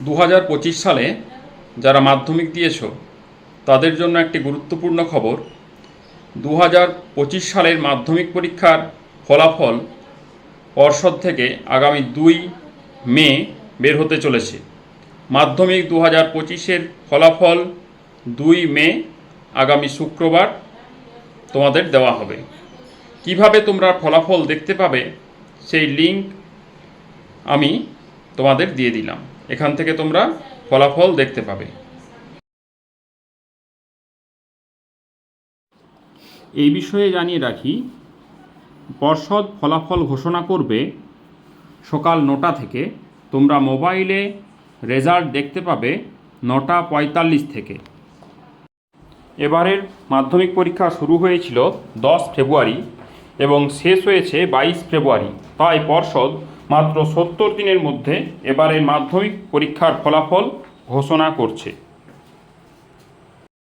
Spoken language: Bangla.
2025 সালে যারা মাধ্যমিক দিয়েছো তাদের জন্য একটি গুরুত্বপূর্ণ খবর। 2025 সালের মাধ্যমিক পরীক্ষার ফলাফল পর্ষদ থেকে আগামী 2 মে বের হতে চলেছে। মাধ্যমিক 2025-এর ফলাফল 2 মে আগামী শুক্রবার তোমাদের দেওয়া হবে। কিভাবে তোমরা ফলাফল দেখতে পাবে সেই লিঙ্ক আমি তোমাদের দিয়ে দিলাম। এখান থেকে তোমরা ফলাফল দেখতে পাবে। এই বিষয়ে জানিয়ে রাখি, পর্ষদ ফলাফল ঘোষণা করবে সকাল 9টা থেকে। তোমরা মোবাইলে রেজাল্ট দেখতে পাবে 9:45 থেকে। এবারের মাধ্যমিক পরীক্ষা শুরু হয়েছিল 10 ফেব্রুয়ারি এবং শেষ হয়েছে 22 ফেব্রুয়ারি। তাই পর্ষদ মাত্র 70 দিনের মধ্যে এবারের মাধ্যমিক পরীক্ষার ফলাফল ঘোষণা করছে।